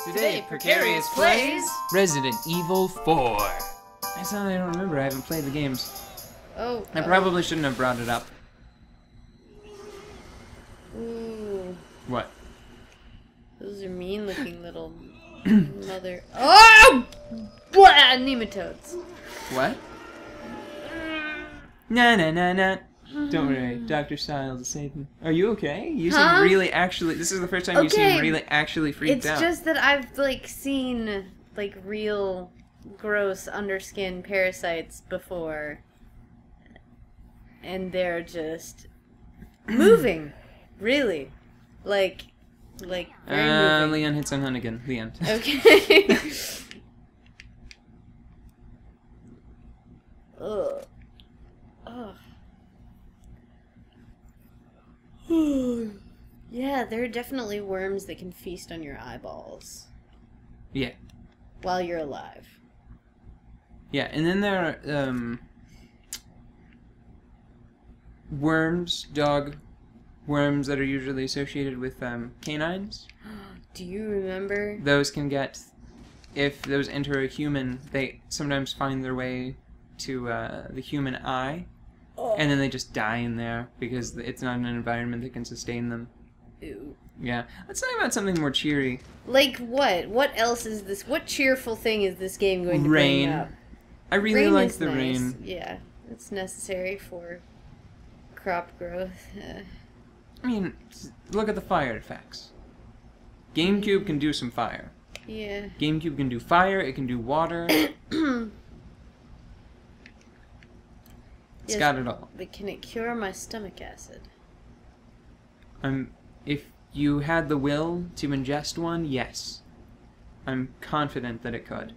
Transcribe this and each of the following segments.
Today, Precarious plays Resident Evil 4. I said I don't remember. I haven't played the games. Oh. I probably shouldn't have brought it up. Ooh. What? Those are mean-looking little mother. Oh! Blah! Nematodes. What? Nah, nah, nah, nah. Don't worry, Dr. Styles is saving. Are you okay? You seem really actually. This is the first time you seem really actually freaked out. It's just that I've seen real gross underskin parasites before, and they're just moving, really, very moving. Leon hits on Hunnigan. Leon. Okay. Ugh. Ugh. Yeah, there are definitely worms that can feast on your eyeballs. Yeah. While you're alive. Yeah, and then there are worms, dog worms that are usually associated with canines. Do you remember? Those can get, if those enter a human, they sometimes find their way to the human eye. Oh. And then they just die in there because it's not an environment that can sustain them. Ew. Yeah. Let's talk about something more cheery. Like what? What else is this? What cheerful thing is this game going to bring up? I really like the rain. Yeah, it's necessary for crop growth. I mean, look at the fire effects. GameCube can do some fire. Yeah. GameCube can do fire, it can do water. It's got it all. But can it cure my stomach acid? If you had the will to ingest one, yes. I'm confident that it could.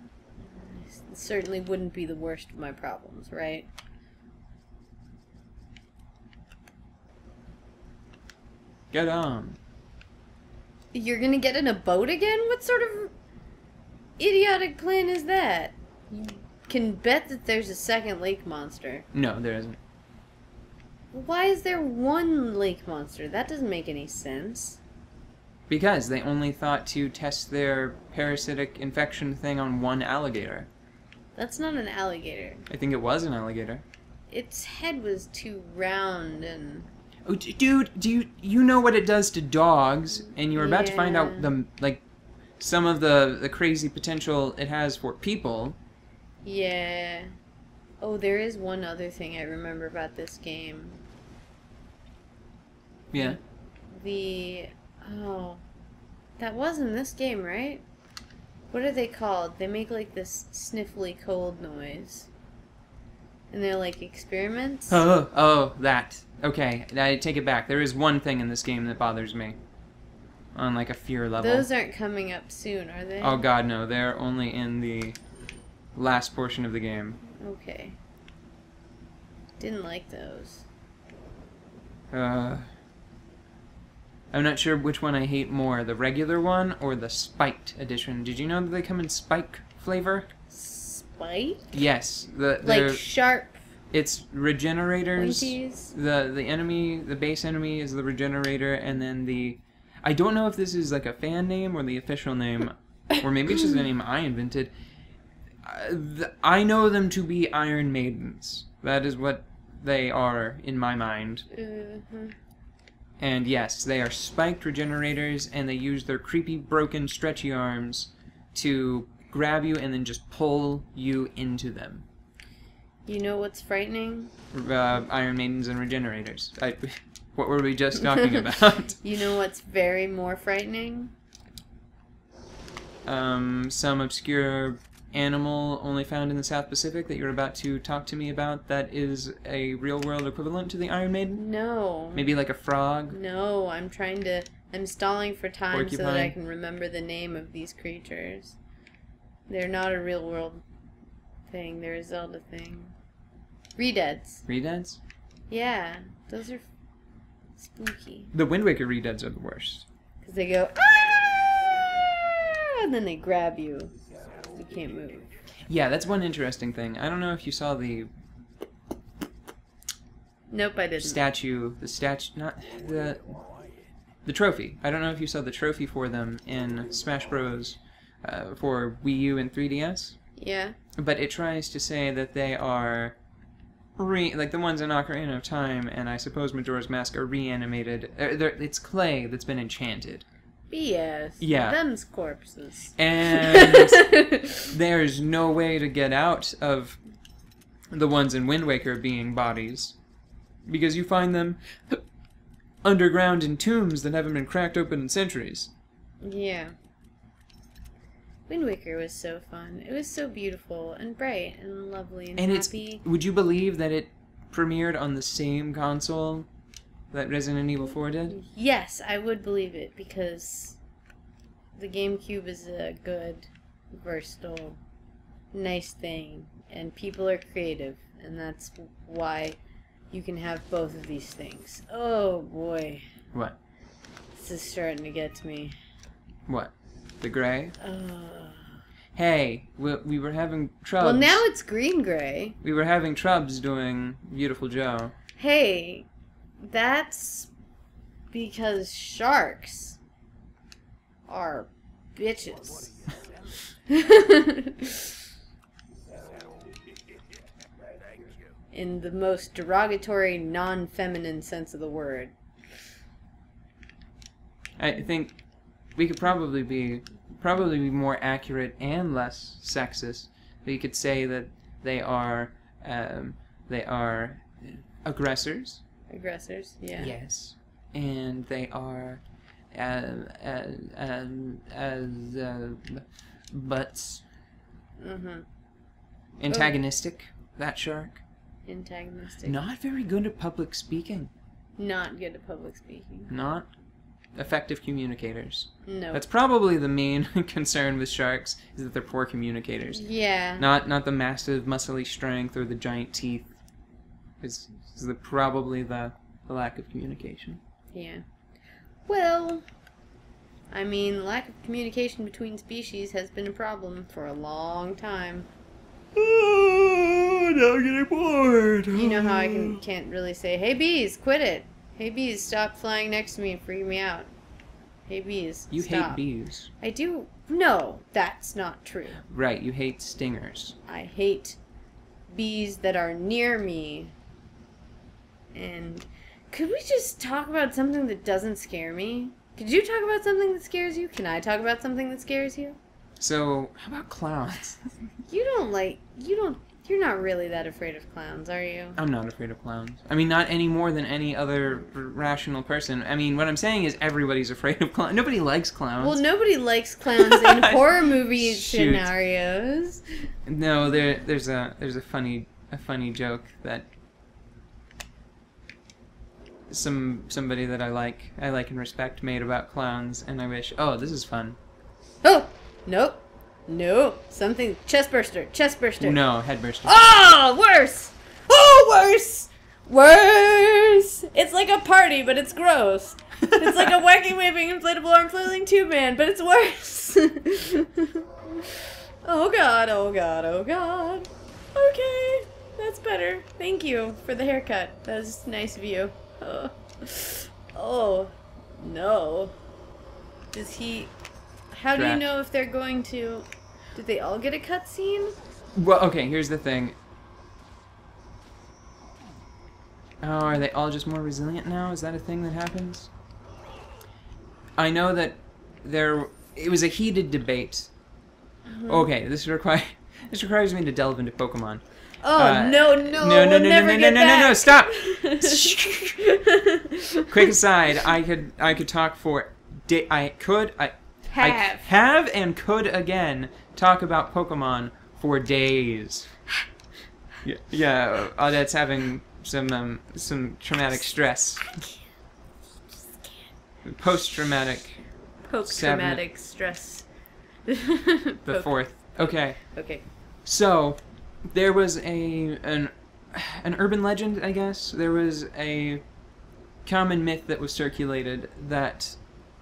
It certainly wouldn't be the worst of my problems, right? Get on. You're gonna get in a boat again? What sort of idiotic plan is that? You can bet that there's a second lake monster. No, there isn't. Why is there one lake monster? That doesn't make any sense. Because they only thought to test their parasitic infection thing on one alligator. That's not an alligator. I think it was an alligator. Its head was too round and... Oh, dude, do you know what it does to dogs? And you were about to find out some of the crazy potential it has for people. Yeah. Oh, there is one other thing I remember about this game. Yeah. Oh. That was in this game, right? What are they called? They make this sniffly cold noise. And they're experiments? Oh, that. Okay, I take it back. There is one thing in this game that bothers me. On a fear level. Those aren't coming up soon, are they? Oh god, no. They're only in the last portion of the game. Okay. Didn't like those. I'm not sure which one I hate more, the regular one or the spiked edition. Did you know that they come in spike flavor? Spike? Yes. Sharp. It's regenerators. Pointies. The base enemy is the regenerator, and then I don't know if this is a fan name or the official name, or maybe it's just a name I invented. I know them to be Iron Maidens. That is what they are in my mind. Mm-hmm. And yes, they are spiked regenerators, and they use their creepy, broken, stretchy arms to grab you and then just pull you into them. You know what's frightening? Iron Maidens and regenerators. What were we just talking about? You know what's very more frightening? Some obscure animal only found in the South Pacific that you're about to talk to me about that is a real-world equivalent to the Iron Maiden? No. Maybe like a frog? No, I'm stalling for time Porcupine? so that I can remember the name of these creatures. They're not a real-world thing. They're a Zelda thing. Redeads. Redeads? Yeah, those are spooky. The Wind Waker Redeads are the worst. Because they go, ah! And then they grab you. You can't move. Yeah, that's one interesting thing. I don't know if you saw the Nope, I didn't. The trophy. I don't know if you saw the trophy for them in Smash Bros. for Wii U and 3DS. Yeah. But it tries to say that they are like the ones in Ocarina of Time and I suppose Majora's Mask are reanimated. It's clay that's been enchanted. BS. Yeah. Them's corpses. And there's no way to get out of the ones in Wind Waker being bodies. Because you find them underground in tombs that haven't been cracked open in centuries. Yeah. Wind Waker was so fun. It was so beautiful and bright and lovely and happy. Would you believe that it premiered on the same console that Resident Evil 4 did? Yes, I would believe it because the GameCube is a good, versatile, nice thing, and people are creative, and that's why you can have both of these things. Oh boy. What? This is starting to get to me. What? The gray? Hey, we were having Trubs. Well, now it's green-gray. We were having Trubs doing Beautiful Joe. Hey, that's because sharks are bitches. In the most derogatory, non-feminine sense of the word. I think we could probably be more accurate and less sexist. We could say that they are aggressors. Aggressors, yeah. Yes, and they are butts. Mm-hmm. Antagonistic. That shark. Antagonistic. Not very good at public speaking. Not good at public speaking. Not effective communicators. No. That's probably the main concern with sharks, is that they're poor communicators. Yeah. Not the massive muscly strength or the giant teeth. It's probably the lack of communication. Yeah. Well, I mean, lack of communication between species has been a problem for a long time. Oh, now I'm getting bored. You know how I can't really say, hey bees, quit it. Hey bees, stop flying next to me and freaking me out. Hey bees, You stop. hate bees. I do. No, that's not true. Right, you hate stingers. I hate bees that are near me. And could we just talk about something that doesn't scare me? Could you talk about something that scares you? Can I talk about something that scares you? So, how about clowns? You're not really that afraid of clowns, are you? I'm not afraid of clowns. I mean, not any more than any other rational person. I mean, what I'm saying is everybody's afraid of clowns. Nobody likes clowns. Well, nobody likes clowns in horror movie Shoot. scenarios. No, there's a funny joke that somebody that I like and respect made about clowns, and I wish. Oh, this is fun. Oh, nope. No, something. Chest burster. No, head burster. Oh, worse. Oh, worse. Worse. It's like a party, but it's gross. It's like a wacky waving inflatable arm flailing tube man, but it's worse. Oh god, oh god, oh god. Okay, that's better. Thank you for the haircut. That was nice of you. Oh no. Does he... How do you know if they're going to... Did they all get a cutscene? Well, okay, here's the thing. Oh, are they all just more resilient now? Is that a thing that happens? I know that it was a heated debate. Okay, this requires me to delve into Pokemon. Oh, no, No, stop! Quick aside, I could talk for... I have and could again talk about Pokemon for days. Yeah, Audette's having some traumatic stress. Post-traumatic stress. The fourth. Okay. Okay. So, there was an urban legend, I guess. There was a common myth that was circulated that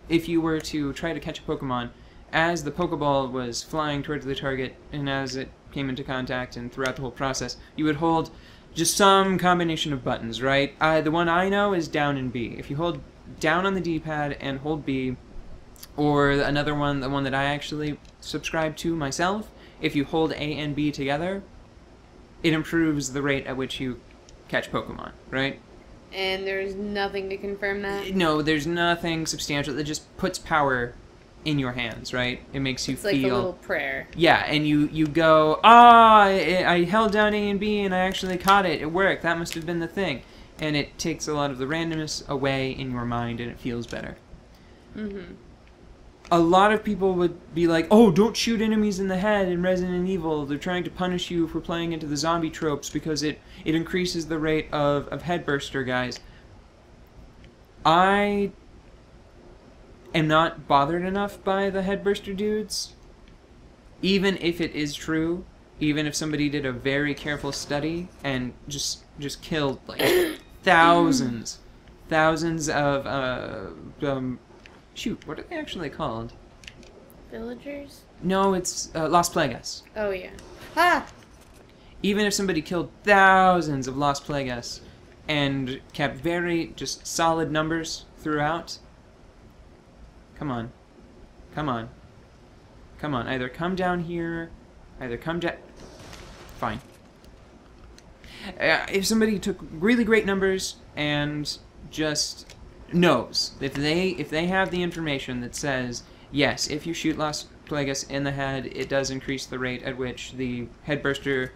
if you were to try to catch a Pokemon, as the Pokeball was flying towards the target and as it came into contact and throughout the whole process, you would hold just some combination of buttons, right? The one I know is down and B. If you hold down on the D-pad and hold B, Or another one, the one that I actually subscribe to myself, if you hold A and B together, it improves the rate at which you catch Pokemon, right? And there's nothing to confirm that? No, there's nothing substantial. It just puts power in your hands, right? It makes you it's feel... It's like a little prayer. Yeah, and you go, I held down A and B and I actually caught it. It worked. That must have been the thing. And it takes a lot of the randomness away in your mind and it feels better. Mm-hmm. A lot of people would be like, oh, don't shoot enemies in the head in Resident Evil. They're trying to punish you for playing into the zombie tropes because it increases the rate of headburster guys. I am not bothered enough by the headburster dudes. Even if it is true, even if somebody did a very careful study and just killed like thousands of shoot, what are they actually called? Villagers? No, it's Las Plagas. Oh, yeah. Ah! Even if somebody killed thousands of Las Plagas and kept very just solid numbers throughout, come on. Come on. Come on. Either come down here, either come down... Fine. If somebody took really great numbers and just... knows if they have the information that says yes, if you shoot Las Plagas in the head, it does increase the rate at which the headburster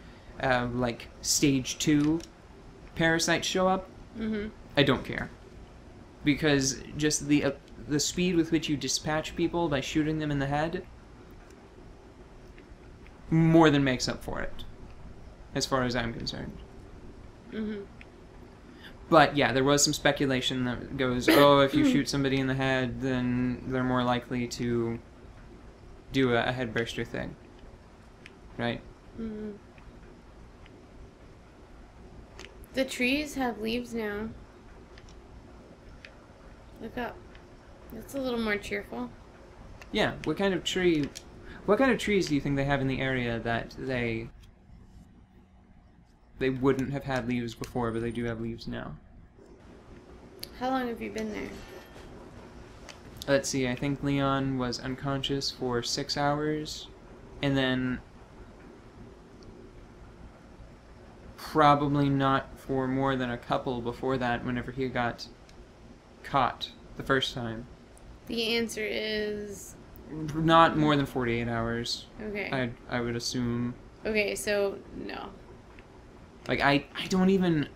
like stage 2 parasites show up. Mm-hmm. I don't care, because just the speed with which you dispatch people by shooting them in the head more than makes up for it, as far as I'm concerned. Mm-hmm. But yeah, there was some speculation that goes, oh, if you shoot somebody in the head, then they're more likely to do a headburster thing. Right? Mm-hmm. The trees have leaves now. Look up. That's a little more cheerful. Yeah, what kind of trees do you think they have in the area that they wouldn't have had leaves before, but they do have leaves now? How long have you been there? Let's see, I think Leon was unconscious for 6 hours, and then probably not for more than a couple before that, whenever he got caught the first time. The answer is... Not more than 48 hours. Okay. I would assume. Okay, so no. Like I don't even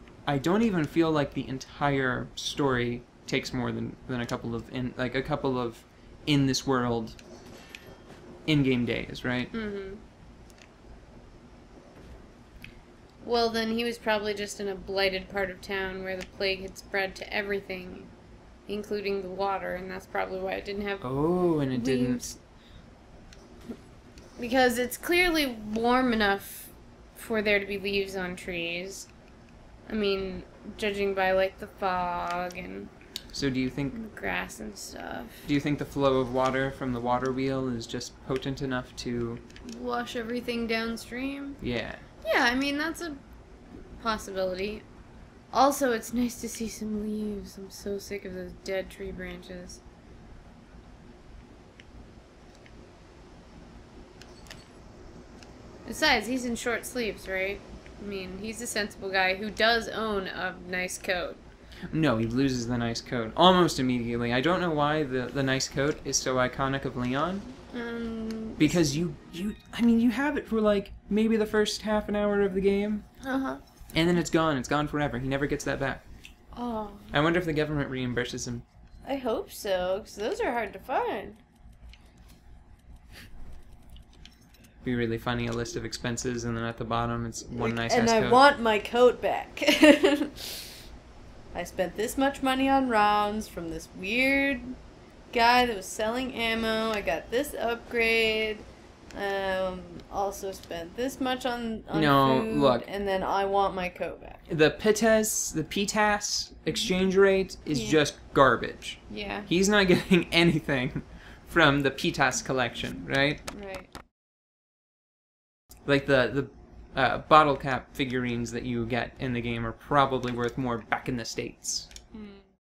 feel like the entire story takes more than a couple of in this world in-game days, right? Mm-hmm. Well, then he was probably just in a blighted part of town where the plague had spread to everything, including the water, and that's probably why it didn't have... Oh, and it leaves. didn't... Because it's clearly warm enough for there to be leaves on trees. I mean, judging by, like, the fog and... So do you think... the grass and stuff. Do you think the flow of water from the water wheel is just potent enough to... wash everything downstream? Yeah. Yeah, I mean, that's a possibility. Also, it's nice to see some leaves. I'm so sick of those dead tree branches. Besides, he's in short sleeves, right? I mean, he's a sensible guy who does own a nice coat. No, he loses the nice coat almost immediately. I don't know why the nice coat is so iconic of Leon. Because you have it for like maybe the first half an hour of the game. Uh-huh. And then it's gone. It's gone forever. He never gets that back. Oh. I wonder if the government reimburses him. I hope so, because those are hard to find. Be really funny, a list of expenses, and then at the bottom it's one nice ass coat. And I want my coat back. I spent this much money on rounds from this weird guy that was selling ammo. I got this upgrade. Also spent this much on food, look. and then I want my coat back. The PTAS exchange rate is just garbage. Yeah. He's not getting anything from the PTAS collection, right? Right. Like the bottle cap figurines that you get in the game are probably worth more back in the States. Mm.